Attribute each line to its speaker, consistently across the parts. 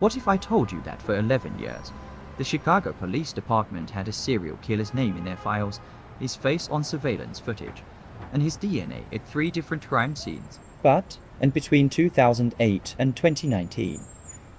Speaker 1: What if I told you that for 11 years, the Chicago Police Department had a serial killer's name in their files, his face on surveillance footage, and his DNA at 3 different crime scenes?
Speaker 2: And between 2008 and 2019,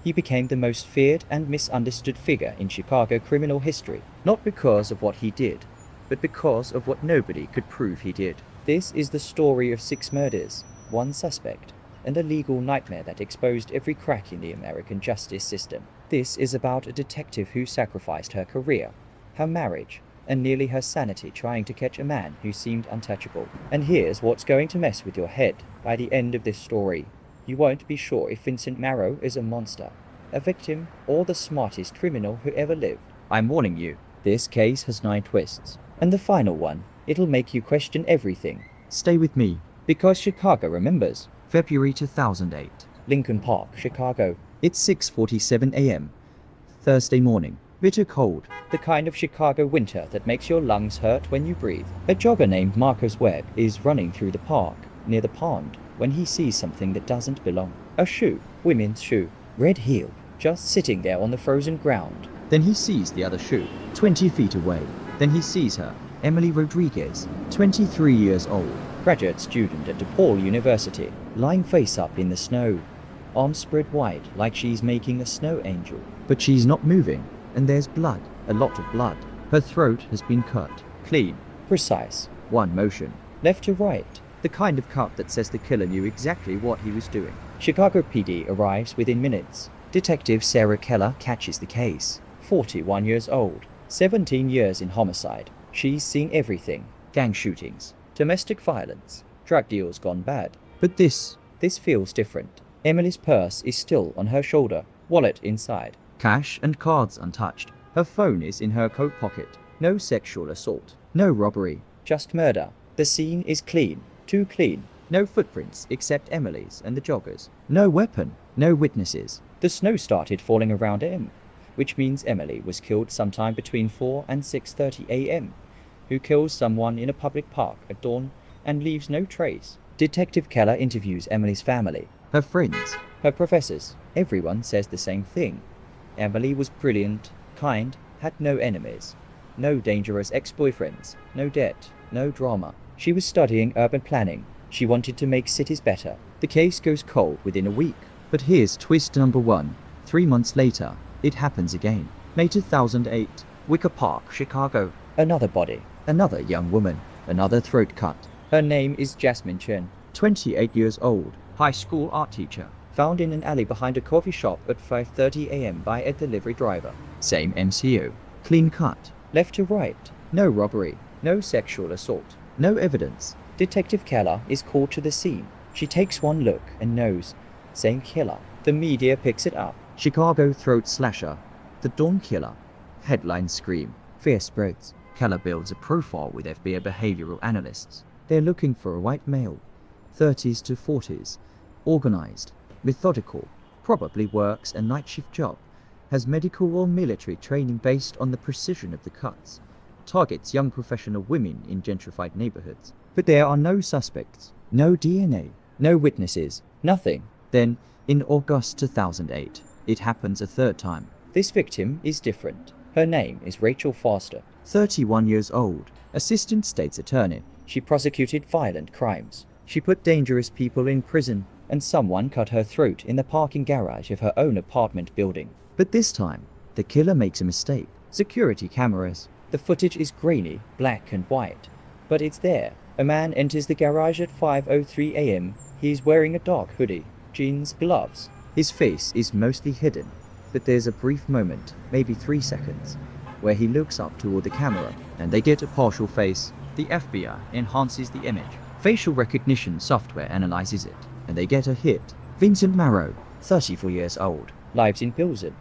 Speaker 2: he became the most feared and misunderstood figure in Chicago criminal history, not because of what he did, but because of what nobody could prove he did. This is the story of 6 murders, 1 suspect, and a legal nightmare that exposed every crack in the American justice system. This is about a detective who sacrificed her career, her marriage, and nearly her sanity trying to catch a man who seemed untouchable. And here's what's going to mess with your head. By the end of this story, you won't be sure if Vincent Marrow is a monster, a victim, or the smartest criminal who ever lived.
Speaker 1: I'm warning you.
Speaker 2: This case has 9 twists, and the final one, it'll make you question everything.
Speaker 1: Stay with me.
Speaker 2: Because Chicago remembers.
Speaker 1: February 2008.
Speaker 2: Lincoln Park, Chicago.
Speaker 1: It's 6:47 a.m. Thursday morning. Bitter cold.
Speaker 2: The kind of Chicago winter that makes your lungs hurt when you breathe. A jogger named Marcus Webb is running through the park, near the pond, when he sees something that doesn't belong. A shoe, women's shoe, red heel, just sitting there on the frozen ground.
Speaker 1: Then he sees the other shoe, 20 feet away. Then he sees her, Emily Rodriguez, 23 years old,
Speaker 2: graduate student at DePaul University, lying face up in the snow, arms spread wide like she's making a snow angel.
Speaker 1: But she's not moving, and there's blood, a lot of blood. Her throat has been cut, clean,
Speaker 2: precise,
Speaker 1: one motion,
Speaker 2: left to right,
Speaker 1: the kind of cut that says the killer knew exactly what he was doing.
Speaker 2: Chicago PD arrives within minutes. Detective Sarah Keller catches the case. 41 years old, 17 years in homicide. She's seen everything. Gang shootings, domestic violence, drug deals gone bad. But this feels different. Emily's purse is still on her shoulder, wallet inside.
Speaker 1: Cash and cards untouched. Her phone is in her coat pocket. No sexual assault, no robbery,
Speaker 2: just murder. The scene is clean, too clean.
Speaker 1: No footprints except Emily's and the joggers. No weapon, no witnesses.
Speaker 2: The snow started falling around M, which means Emily was killed sometime between 4 and 6:30 a.m. Who kills someone in a public park at dawn and leaves no trace. Detective Keller interviews Emily's family,
Speaker 1: her friends,
Speaker 2: her professors. Everyone says the same thing. Emily was brilliant, kind, had no enemies, no dangerous ex-boyfriends, no debt, no drama. She was studying urban planning. She wanted to make cities better. The case goes cold within a week.
Speaker 1: But here's twist number 1. 3 months later, it happens again. May 2008, Wicker Park, Chicago.
Speaker 2: Another body.
Speaker 1: Another young woman. Another throat cut.
Speaker 2: Her name is Jasmine Chen,
Speaker 1: 28 years old, high school art teacher.
Speaker 2: Found in an alley behind a coffee shop at 5:30 a.m. by a delivery driver.
Speaker 1: Same MCO. Clean cut.
Speaker 2: Left to right.
Speaker 1: No robbery.
Speaker 2: No sexual assault.
Speaker 1: No evidence.
Speaker 2: Detective Keller is called to the scene. She takes one look and knows. Same killer. The media picks it up.
Speaker 1: Chicago throat slasher. The Dawn Killer. Headlines scream. Fear spreads. Keller builds a profile with FBI behavioral analysts. They're looking for a white male. 30s to 40s. Organized. Methodical. Probably works a night shift job. Has medical or military training based on the precision of the cuts. Targets young professional women in gentrified neighborhoods. But there are no suspects. No DNA.
Speaker 2: No witnesses. Nothing.
Speaker 1: Then, in August 2008, it happens a 3rd time.
Speaker 2: This victim is different. Her name is Rachel Foster.
Speaker 1: 31 years old, assistant state's attorney.
Speaker 2: She prosecuted violent crimes. She put dangerous people in prison, and someone cut her throat in the parking garage of her own apartment building.
Speaker 1: But this time, the killer makes a mistake. Security cameras.
Speaker 2: The footage is grainy, black and white. But it's there. A man enters the garage at 5:03 a.m. He's wearing a dark hoodie, jeans, gloves.
Speaker 1: His face is mostly hidden, but there's a brief moment, maybe 3 seconds, where he looks up toward the camera, and they get a partial face. The FBI enhances the image. Facial recognition software analyzes it, and they get a hit. Vincent Marrow, 34 years old,
Speaker 2: lives in Pilsen,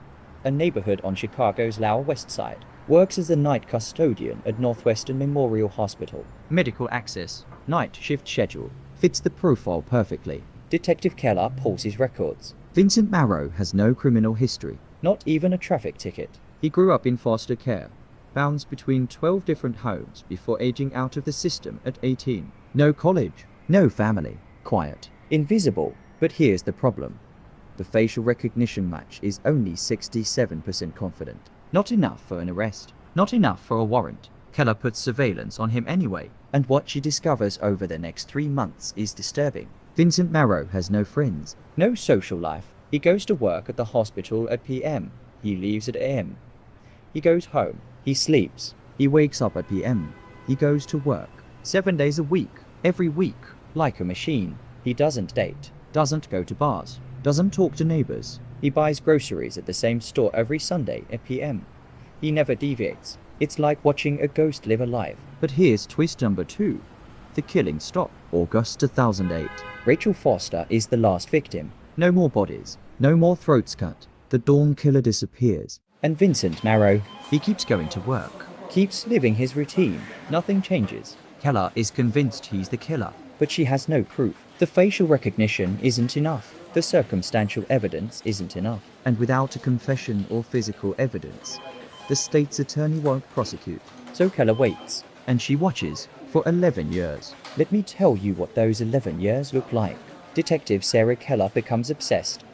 Speaker 2: a neighborhood on Chicago's Lower West Side. Works as a night custodian at Northwestern Memorial Hospital.
Speaker 1: Medical access, night shift schedule, fits the profile perfectly.
Speaker 2: Detective Keller pulls his records.
Speaker 1: Vincent Marrow has no criminal history.
Speaker 2: Not even a traffic ticket.
Speaker 1: He grew up in foster care, bounced between 12 different homes before aging out of the system at 18. No college, no family, quiet,
Speaker 2: invisible. But here's the problem. The facial recognition match is only 67% confident. Not enough for an arrest. Not enough for a warrant. Keller puts surveillance on him anyway, and what she discovers over the next 3 months is disturbing. Vincent Marrow has no friends, no social life. He goes to work at the hospital at PM. He leaves at AM. He goes home. He sleeps. He wakes up at PM. He goes to work. 7 days a week. Every week. Like a machine. He doesn't date. Doesn't go to bars. Doesn't talk to neighbors. He buys groceries at the same store every Sunday at PM. He never deviates. It's like watching a ghost live a life. But here's twist number 2. The killing stopped. August 2008. Rachel Foster is the last victim. No more bodies. No more throats cut. The Dawn Killer disappears. And Vincent Marrow, he keeps going to work. Keeps living his routine. Nothing changes. Keller is convinced he's the killer, but she has no proof. The facial recognition isn't enough. The circumstantial evidence isn't enough. And without a confession or physical evidence, the state's attorney won't prosecute. So Keller waits, and she watches for 11 years. Let me tell you what those 11 years look like. Detective Sarah Keller becomes obsessed.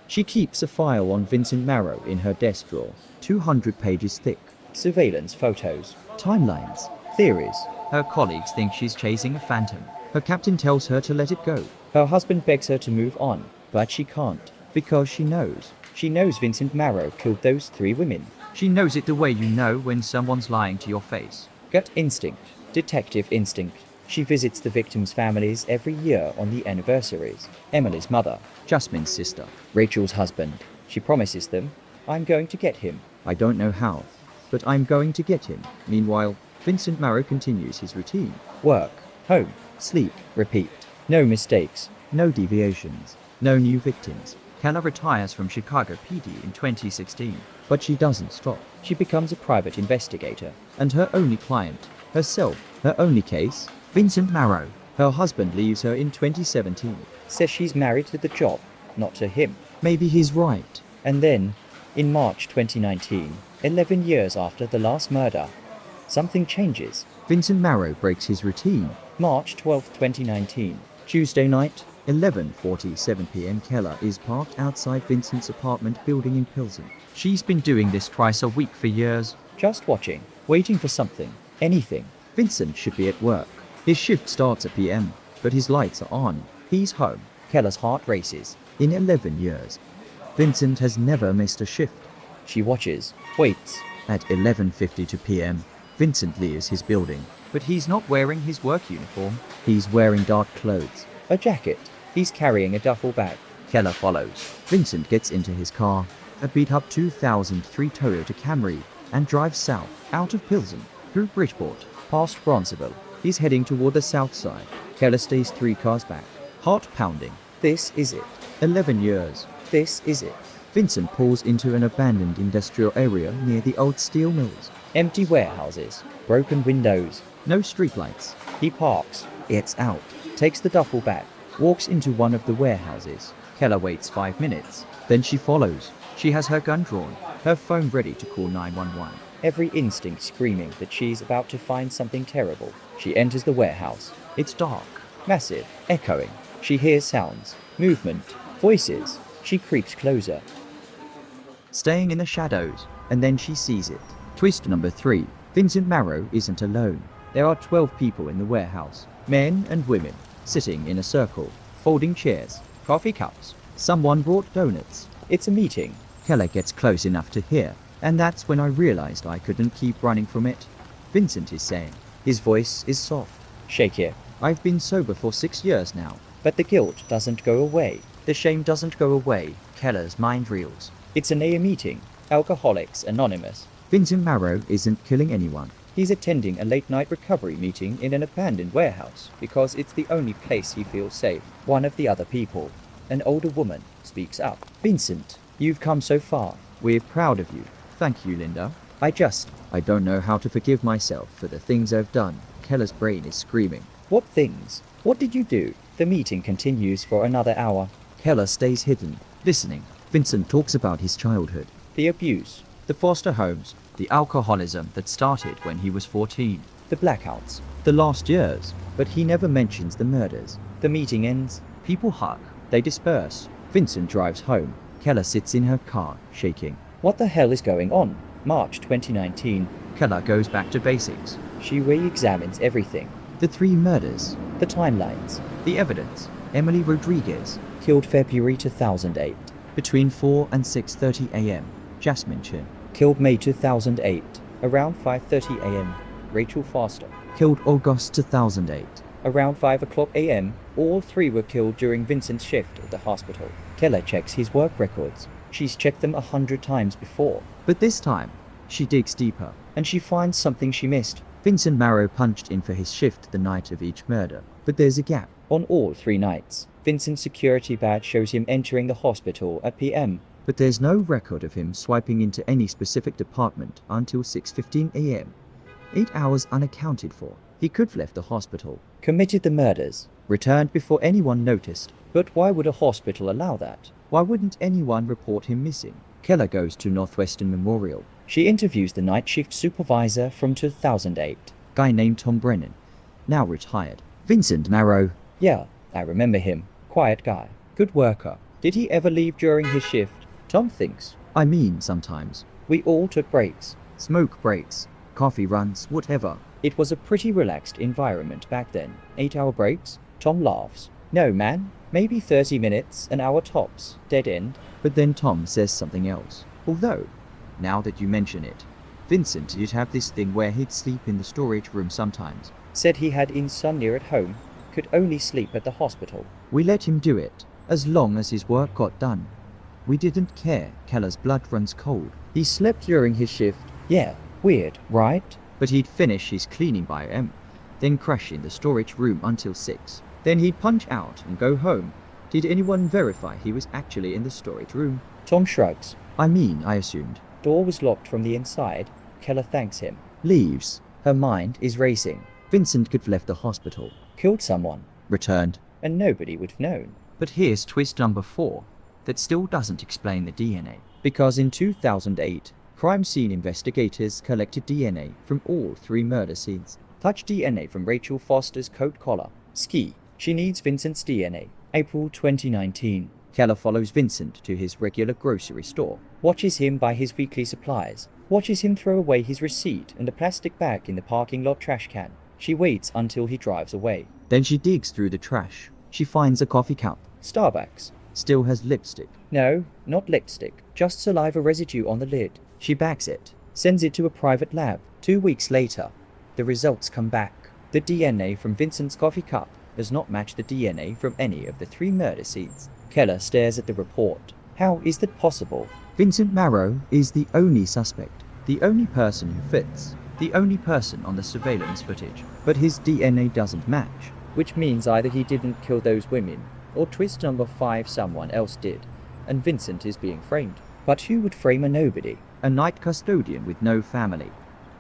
Speaker 2: She keeps a file on Vincent Marrow in her desk drawer, 200 pages thick. Surveillance photos, timelines, theories. Her colleagues think she's chasing a phantom. Her captain tells her to let it go. Her husband begs her to move on, but she can't, because she knows. She knows Vincent Marrow killed those 3 women. She knows it the way you know when someone's lying to your face. Gut instinct, detective instinct. She visits the victims' families every year on the anniversaries. Emily's mother, Jasmine's sister, Rachel's husband. She promises them, I'm going to get him. I don't know how, but I'm going to get him. Meanwhile, Vincent Marrow continues his routine. Work, home, sleep, repeat. No mistakes, no deviations, no new victims. Keller retires from Chicago PD in 2016. But she doesn't stop. She becomes a private investigator, and her only client, herself, her only case, Vincent Marrow. Her husband leaves her in 2017. Says she's married to the job, not to him. Maybe he's right. And then, in March 2019, 11 years after the last murder, something changes. Vincent Marrow breaks his routine. March 12, 2019. Tuesday night, 11:47 p.m. Keller is parked outside Vincent's apartment building in Pilsen. She's been doing this twice a week for years. Just watching, waiting for something, anything. Vincent should be at work. His shift starts at PM, but his lights are on. He's home. Keller's heart races. In 11 years, Vincent has never missed a shift. She watches, waits. At 11:52 p.m., Vincent leaves his building, but he's not wearing his work uniform. He's wearing dark clothes, a jacket. He's carrying a duffel bag. Keller follows. Vincent gets into his car, a beat-up 2003 Toyota Camry, and drives south, out of Pilsen, through Bridgeport, past Bronzeville. He's heading toward the south side. Keller stays 3 cars back, heart pounding. This is it. 11 years. This is it. Vincent pulls into an abandoned industrial area near the old steel mills. Empty warehouses, broken windows, no streetlights. He parks, gets out, takes the duffel bag, walks into one of the warehouses. Keller waits 5 minutes. Then she follows. She has her gun drawn, her phone ready to call 911. Every instinct screaming that she's about to find something terrible. She enters the warehouse. It's dark, massive, echoing. She hears sounds, movement, voices. She creeps closer, staying in the shadows, and then she sees it. Twist number 3. Vincent Marrow isn't alone. There are 12 people in the warehouse, men and women, sitting in a circle, folding chairs, coffee cups. Someone brought donuts. It's a meeting. Keller gets close enough to hear, and that's when I realized I couldn't keep running from it. Vincent is saying. His voice is soft. Shake here. I've been sober for 6 years now, but the guilt doesn't go away. The shame doesn't go away. Keller's mind reels. It's an AA meeting. Alcoholics Anonymous. Vincent Marrow isn't killing anyone. He's attending a late-night recovery meeting in an abandoned warehouse because it's the only place he feels safe. One of the other people, an older woman, speaks up. Vincent, you've come so far. We're proud of you. Thank you, Linda. I don't know how to forgive myself for the things I've done. Keller's brain is screaming. What things? What did you do? The meeting continues for another hour. Keller stays hidden, listening. Vincent talks about his childhood, the abuse, the foster homes, the alcoholism that started when he was 14, the blackouts, the last years, but he never mentions the murders. The meeting ends. People hug. They disperse.
Speaker 1: Vincent drives home. Keller sits in her car, shaking.
Speaker 2: What the hell is going on? March 2019.
Speaker 1: Keller goes back to basics.
Speaker 2: She re-examines everything.
Speaker 1: The 3 murders.
Speaker 2: The timelines.
Speaker 1: The evidence. Emily Rodriguez.
Speaker 2: Killed February 2008.
Speaker 1: Between 4 and 6:30 a.m. Jasmine Chin.
Speaker 2: Killed May 2008. Around 5:30 a.m. Rachel Foster.
Speaker 1: Killed August 2008.
Speaker 2: Around 5 o'clock a.m., all 3 were killed during Vincent's shift at the hospital. Keller checks his work records. She's checked them 100 times before.
Speaker 1: But this time, she digs deeper.
Speaker 2: And she finds something she missed.
Speaker 1: Vincent Marrow punched in for his shift the night of each murder. But there's a gap.
Speaker 2: On all 3 nights, Vincent's security badge shows him entering the hospital at p.m.
Speaker 1: But there's no record of him swiping into any specific department until 6:15 a.m. 8 hours unaccounted for. He could have left the hospital,
Speaker 2: Committed the murders.
Speaker 1: returned before anyone noticed.
Speaker 2: But why would a hospital allow that?
Speaker 1: Why wouldn't anyone report him missing? Keller goes to Northwestern Memorial.
Speaker 2: She interviews the night shift supervisor from 2008.
Speaker 1: Guy named Tom Brennan, now retired. Vincent Marrow.
Speaker 2: Yeah, I remember him. Quiet guy. Good worker. Did he ever leave during his shift? Tom thinks.
Speaker 1: I mean, sometimes.
Speaker 2: We all took breaks.
Speaker 1: Smoke breaks, coffee runs, whatever.
Speaker 2: It was a pretty relaxed environment back then. 8-hour breaks? Tom laughs. No, man. Maybe 30 minutes, an hour tops. Dead end.
Speaker 1: But then Tom says something else. Although, now that you mention it, Vincent did have this thing where he'd sleep in the storage room sometimes.
Speaker 2: Said he had insomnia at home. Could only sleep at the hospital.
Speaker 1: We let him do it, as long as his work got done. We didn't care. Keller's blood runs cold. He slept during his shift,
Speaker 2: Yeah, weird, right?
Speaker 1: but he'd finish his cleaning by M, then crash in the storage room until 6. Then he'd punch out and go home. Did anyone verify he was actually in the storage room?
Speaker 2: Tom shrugs.
Speaker 1: I mean, I assumed.
Speaker 2: Door was locked from the inside. Keller thanks him.
Speaker 1: Leaves.
Speaker 2: Her mind is racing.
Speaker 1: Vincent could have left the hospital.
Speaker 2: Killed someone.
Speaker 1: Returned.
Speaker 2: And nobody would have known.
Speaker 1: But here's twist number 4. That still doesn't explain the DNA.
Speaker 2: Because in 2008, crime scene investigators collected DNA from all 3 murder scenes. Touch DNA from Rachel Foster's coat collar. Ski. She needs Vincent's DNA. April 2019.
Speaker 1: Keller follows Vincent to his regular grocery store.
Speaker 2: Watches him buy his weekly supplies. Watches him throw away his receipt and a plastic bag in the parking lot trash can. She waits until he drives away.
Speaker 1: Then she digs through the trash. She finds a coffee cup.
Speaker 2: Starbucks.
Speaker 1: Still has lipstick.
Speaker 2: No, not lipstick. Just saliva residue on the lid. She bags it. Sends it to a private lab. 2 weeks later, the results come back. The DNA from Vincent's coffee cup does not match the DNA from any of the 3 murder scenes. Keller stares at the report. How is that possible?
Speaker 1: Vincent Marrow is the only suspect. The only person who fits. The only person on the surveillance footage. But his DNA doesn't match.
Speaker 2: Which means either he didn't kill those women, or twist number 5 someone else did, and Vincent is being framed. But who would frame a nobody?
Speaker 1: A night custodian with no family.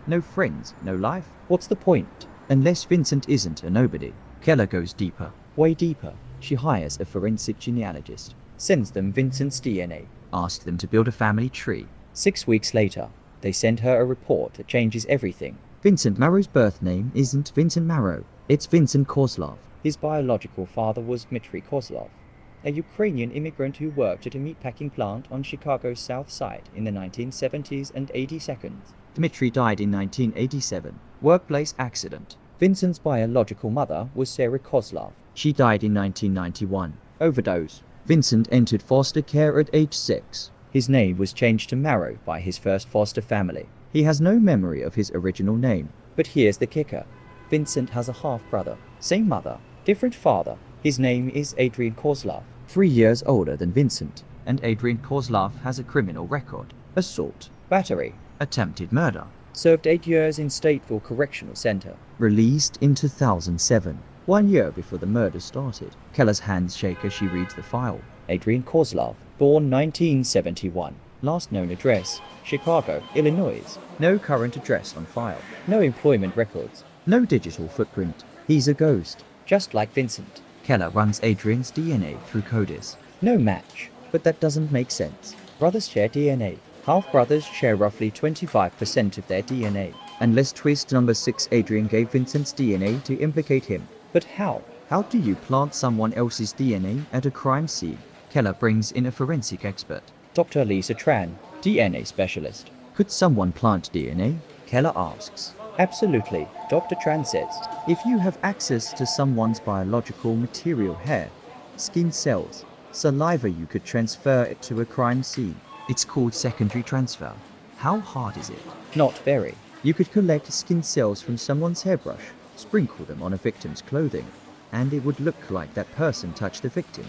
Speaker 1: No friends, no life.
Speaker 2: What's the point?
Speaker 1: Unless Vincent isn't a nobody. Keller goes deeper.
Speaker 2: Way deeper.
Speaker 1: She hires a forensic genealogist.
Speaker 2: Sends them Vincent's DNA.
Speaker 1: Asks them to build a family tree.
Speaker 2: 6 weeks later, they send her a report that changes everything.
Speaker 1: Vincent Marrow's birth name isn't Vincent Marrow. It's Vincent Kozlov.
Speaker 2: His biological father was Dmitry Kozlov, a Ukrainian immigrant who worked at a meatpacking plant on Chicago's South Side in the 1970s and 82nd.
Speaker 1: Dmitry died in 1987. Workplace accident.
Speaker 2: Vincent's biological mother was Sarah Kozlov.
Speaker 1: She died in 1991.
Speaker 2: Overdose.
Speaker 1: Vincent entered foster care at age 6.
Speaker 2: His name was changed to Marrow by his first foster family.
Speaker 1: He has no memory of his original name.
Speaker 2: But here's the kicker. Vincent has a half-brother. Same mother, different father. His name is Adrian Kozlov.
Speaker 1: 3 years older than Vincent. And Adrian Kozlov has a criminal record. Assault.
Speaker 2: Battery.
Speaker 1: Attempted murder.
Speaker 2: Served 8 years in Stateville Correctional Center.
Speaker 1: Released in 2007. 1 year before the murder started. Keller's hands shake as she reads the file.
Speaker 2: Adrian Kozlov, born 1971. Last known address, Chicago, Illinois. No current address on file. No employment records.
Speaker 1: No digital footprint. He's a ghost.
Speaker 2: Just like Vincent.
Speaker 1: Keller runs Adrian's DNA through CODIS.
Speaker 2: No match. But that doesn't make sense. Brothers share DNA. Half-brothers share roughly 25% of their DNA.
Speaker 1: Unless twist number 6, Adrian gave Vincent's DNA to implicate him.
Speaker 2: But how?
Speaker 1: How do you plant someone else's DNA at a crime scene? Keller brings in a forensic expert.
Speaker 2: Dr. Lisa Tran, DNA specialist.
Speaker 1: Could someone plant DNA? Keller asks.
Speaker 2: Absolutely, Dr. Tran says.
Speaker 1: If you have access to someone's biological material, hair, skin cells, saliva, you could transfer it to a crime scene. It's called secondary transfer. How hard is it?
Speaker 2: Not very.
Speaker 1: You could collect skin cells from someone's hairbrush, sprinkle them on a victim's clothing, and it would look like that person touched the victim.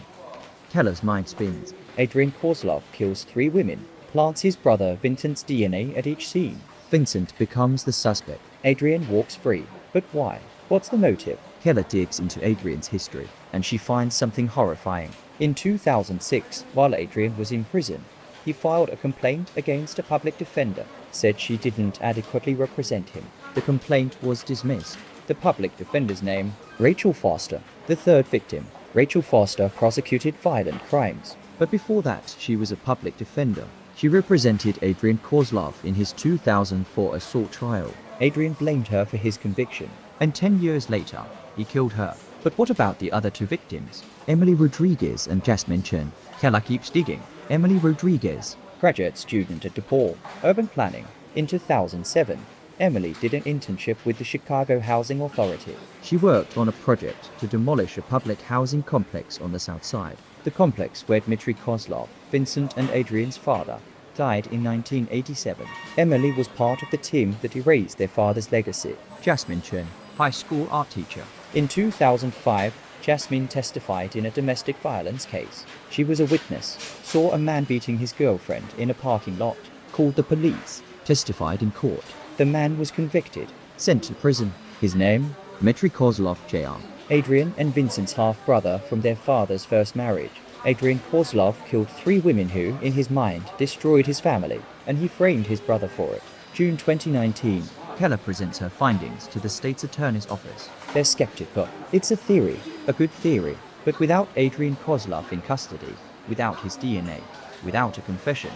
Speaker 1: Keller's mind spins.
Speaker 2: Adrian Kozlov kills 3 women, plants his brother Vincent's DNA at each scene.
Speaker 1: Vincent becomes the suspect.
Speaker 2: Adrian walks free. But why? What's the motive?
Speaker 1: Keller digs into Adrian's history.
Speaker 2: And she finds something horrifying. In 2006, while Adrian was in prison, he filed a complaint against a public defender, said she didn't adequately represent him.
Speaker 1: The complaint was dismissed.
Speaker 2: The public defender's name, Rachel Foster. The 3rd victim, Rachel Foster prosecuted violent crimes.
Speaker 1: But before that, she was a public defender. She represented Adrian Kozlov in his 2004 assault trial.
Speaker 2: Adrian blamed her for his conviction.
Speaker 1: And 10 years later, he killed her. But what about the other 2 victims? Emily Rodriguez and Jasmine Chen. Keller keeps digging. Emily Rodriguez,
Speaker 2: graduate student at DePaul, urban planning. In 2007, Emily did an internship with the Chicago Housing Authority.
Speaker 1: She worked on a project to demolish a public housing complex on the south side.
Speaker 2: The complex where Dmitry Kozlov, Vincent and Adrian's father, died in 1987. Emily was part of the team that erased their father's legacy.
Speaker 1: Jasmine Chen, high school art teacher.
Speaker 2: In 2005, Jasmine testified in a domestic violence case. She was a witness, saw a man beating his girlfriend in a parking lot,
Speaker 1: called the police, testified in court.
Speaker 2: The man was convicted,
Speaker 1: sent to prison.
Speaker 2: His name?
Speaker 1: Dmitry Kozlov Jr.
Speaker 2: Adrian and Vincent's half-brother from their father's first marriage. Adrian Kozlov killed 3 women who, in his mind, destroyed his family, and he framed his brother for it. June 2019.
Speaker 1: Keller presents her findings to the state's attorney's office.
Speaker 2: They're skeptical. It's a theory, a good theory, but without Adrian Kozlov in custody, without his DNA, without a confession,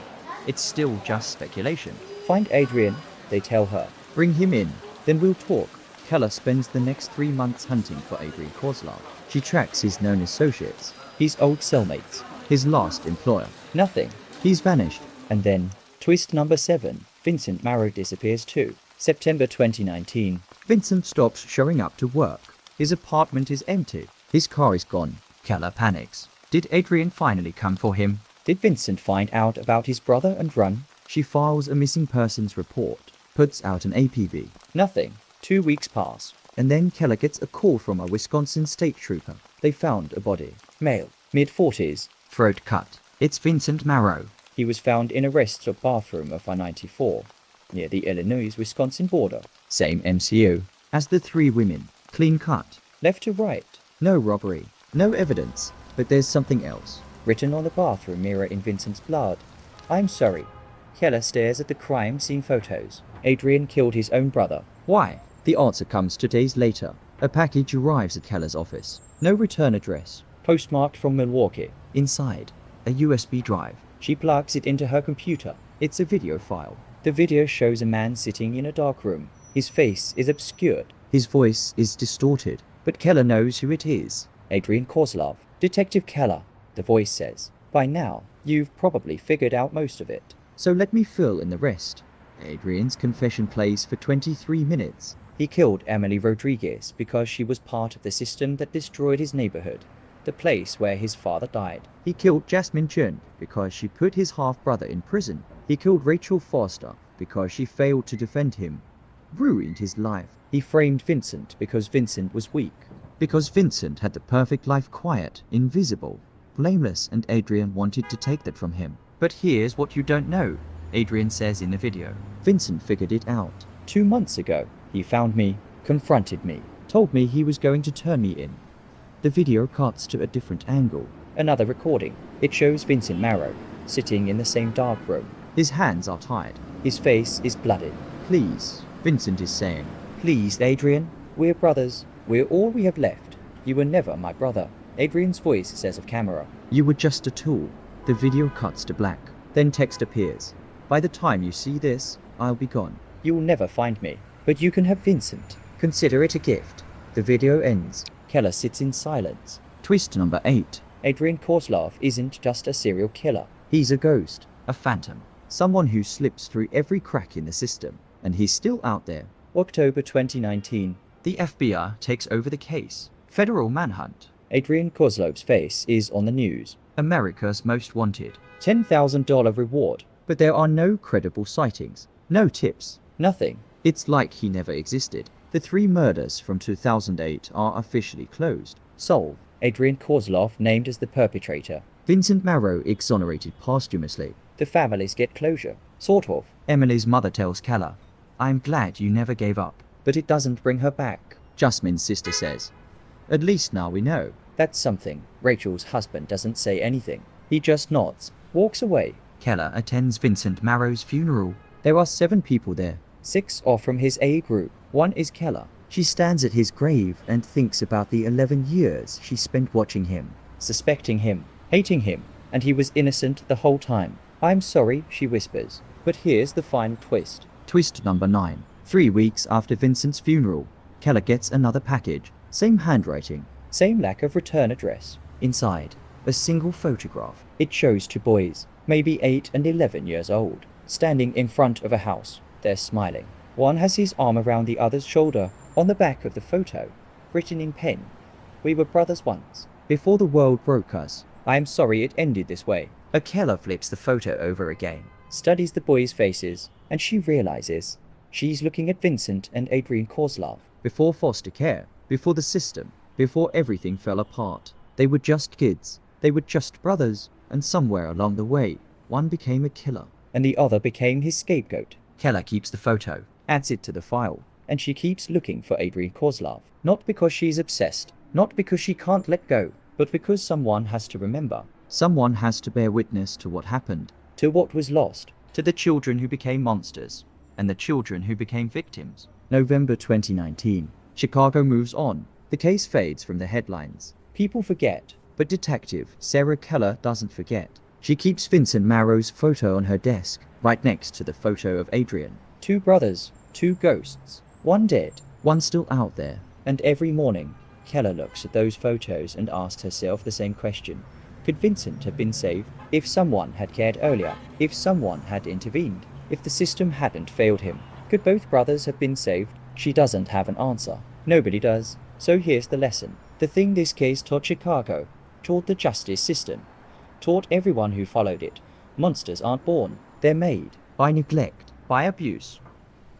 Speaker 2: it's still just speculation. Find Adrian, they tell her.
Speaker 1: Bring him in,
Speaker 2: then we'll talk.
Speaker 1: Keller spends the next 3 months hunting for Adrian Kozlov. She tracks his known associates,
Speaker 2: his old cellmates,
Speaker 1: his last employer.
Speaker 2: Nothing.
Speaker 1: He's vanished.
Speaker 2: And then, twist number 7, Vincent Marrow disappears too. September 2019.
Speaker 1: Vincent stops showing up to work. His apartment is empty. His car is gone. Keller panics. Did Adrian finally come for him?
Speaker 2: Did Vincent find out about his brother and run?
Speaker 1: She files a missing persons report, puts out an APB.
Speaker 2: Nothing. 2 weeks pass.
Speaker 1: And then Keller gets a call from a Wisconsin state trooper.
Speaker 2: They found a body. Male. Mid-40s.
Speaker 1: Throat cut. It's Vincent Marrow.
Speaker 2: He was found in a rest stop bathroom of I-94, near the Illinois-Wisconsin border. Same MCU
Speaker 1: as the 3 women. Clean cut.
Speaker 2: Left to right.
Speaker 1: No robbery. No evidence. But there's something else.
Speaker 2: Written on the bathroom mirror in Vincent's blood. I'm sorry. Keller stares at the crime scene photos. Adrian killed his own brother. Why?
Speaker 1: The answer comes 2 days later. A package arrives at Keller's office. No return address.
Speaker 2: Postmarked from Milwaukee.
Speaker 1: Inside, a USB drive.
Speaker 2: She plugs it into her computer.
Speaker 1: It's a video file.
Speaker 2: The video shows a man sitting in a dark room. His face is obscured.
Speaker 1: His voice is distorted. But Keller knows who it is.
Speaker 2: Adrian Kozlov. Detective Keller, the voice says. By now, you've probably figured out most of it.
Speaker 1: So let me fill in the rest. Adrian's confession plays for 23 minutes.
Speaker 2: He killed Emily Rodriguez because she was part of the system that destroyed his neighborhood, the place where his father died.
Speaker 1: He killed Jasmine Chen because she put his half-brother in prison. He killed Rachel Foster because she failed to defend him, ruined his life.
Speaker 2: He framed Vincent because Vincent was weak.
Speaker 1: Because Vincent had the perfect life, quiet, invisible, blameless, and Adrian wanted to take that from him. But here's what you don't know, Adrian says in the video. Vincent figured it out.
Speaker 2: 2 months ago, he found me, confronted me, told me he was going to turn me in.
Speaker 1: The video cuts to a different angle.
Speaker 2: Another recording. It shows Vincent Marrow, sitting in the same dark room.
Speaker 1: His hands are tied.
Speaker 2: His face is blooded.
Speaker 1: Please, Vincent is saying.
Speaker 2: Please, Adrian. We're brothers. We're all we have left. You were never my brother. Adrian's voice says of camera.
Speaker 1: You were just a tool. The video cuts to black. Then text appears. By the time you see this, I'll be gone.
Speaker 2: You'll never find me. But you can have Vincent.
Speaker 1: Consider it a gift. The video ends.
Speaker 2: Keller sits in silence.
Speaker 1: Twist number 8.
Speaker 2: Adrian Kozlov isn't just a serial killer.
Speaker 1: He's a ghost, a phantom, someone who slips through every crack in the system, and he's still out there.
Speaker 2: October 2019.
Speaker 1: The FBI takes over the case. Federal manhunt.
Speaker 2: Adrian Kozlov's face is on the news.
Speaker 1: America's most wanted.
Speaker 2: $10,000 reward.
Speaker 1: But there are no credible sightings, no tips.
Speaker 2: Nothing.
Speaker 1: It's like he never existed. The 3 murders from 2008 are officially closed.
Speaker 2: Solve. Adrian Kozlov named as the perpetrator.
Speaker 1: Vincent Marrow exonerated posthumously.
Speaker 2: The families get closure. Sort of.
Speaker 1: Emily's mother tells Keller, "I'm glad you never gave up."
Speaker 2: But it doesn't bring her back.
Speaker 1: Jasmine's sister says, "At least now we know."
Speaker 2: That's something. Rachel's husband doesn't say anything. He just nods, walks away.
Speaker 1: Keller attends Vincent Marrow's funeral. There are 7 people there.
Speaker 2: 6 are from his A group. 1 is Keller.
Speaker 1: She stands at his grave and thinks about the 11 years she spent watching him.
Speaker 2: Suspecting him, hating him, and he was innocent the whole time. "I'm sorry," she whispers. But here's the final twist.
Speaker 1: Twist number 9. 3 weeks after Vincent's funeral, Keller gets another package. Same handwriting.
Speaker 2: Same lack of return address.
Speaker 1: Inside, a single photograph.
Speaker 2: It shows 2 boys, maybe 8 and 11 years old, standing in front of a house. They're smiling. One has his arm around the other's shoulder. On the back of the photo, written in pen, "We were brothers once.
Speaker 1: Before the world broke us."
Speaker 2: I am sorry it ended this way."
Speaker 1: A Keller flips the photo over again.
Speaker 2: Studies the boys' faces, and she realizes she's looking at Vincent and Adrian Kozlov.
Speaker 1: Before foster care, before the system, before everything fell apart, they were just kids. They were just brothers, and somewhere along the way, one became a killer.
Speaker 2: And the other became his scapegoat.
Speaker 1: Keller keeps the photo,
Speaker 2: Adds it to the file, and she keeps looking for Adrian Kozlov. Not because she's obsessed, not because she can't let go, but because someone has to remember.
Speaker 1: Someone has to bear witness to what happened.
Speaker 2: To what was lost.
Speaker 1: To the children who became monsters, and the children who became victims. November 2019. Chicago moves on. The case fades from the headlines.
Speaker 2: People forget.
Speaker 1: But Detective Sarah Keller doesn't forget. She keeps Vincent Marrow's photo on her desk, right next to the photo of Adrian.
Speaker 2: 2 brothers, 2 ghosts, 1 dead.
Speaker 1: One still out there.
Speaker 2: And every morning, Keller looks at those photos and asks herself the same question. Could Vincent have been saved if someone had cared earlier? If someone had intervened? If the system hadn't failed him? Could both brothers have been saved? She doesn't have an answer. Nobody does. So here's the lesson. The thing this case taught Chicago, taught the justice system, taught everyone who followed it. Monsters aren't born. They're made.
Speaker 1: By neglect.
Speaker 2: By abuse.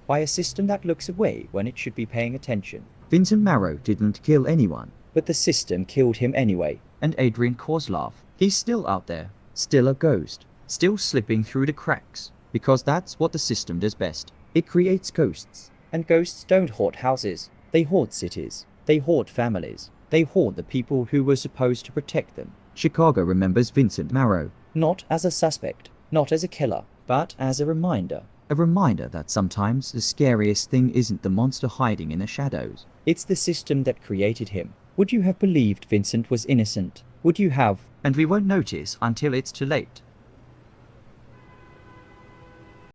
Speaker 2: By a system that looks away when it should be paying attention.
Speaker 1: Vincent Marrow didn't kill anyone.
Speaker 2: But the system killed him anyway.
Speaker 1: And Adrian Kozlov, he's still out there. Still a ghost. Still slipping through the cracks. Because that's what the system does best. It creates ghosts.
Speaker 2: And ghosts don't hoard houses. They hoard cities. They hoard families. They hoard the people who were supposed to protect them.
Speaker 1: Chicago remembers Vincent Marrow.
Speaker 2: Not as a suspect. Not as a killer. But as a reminder.
Speaker 1: A reminder that sometimes the scariest thing isn't the monster hiding in the shadows.
Speaker 2: It's the system that created him. Would you have believed Vincent was innocent? Would you have?
Speaker 1: And we won't notice until it's too late.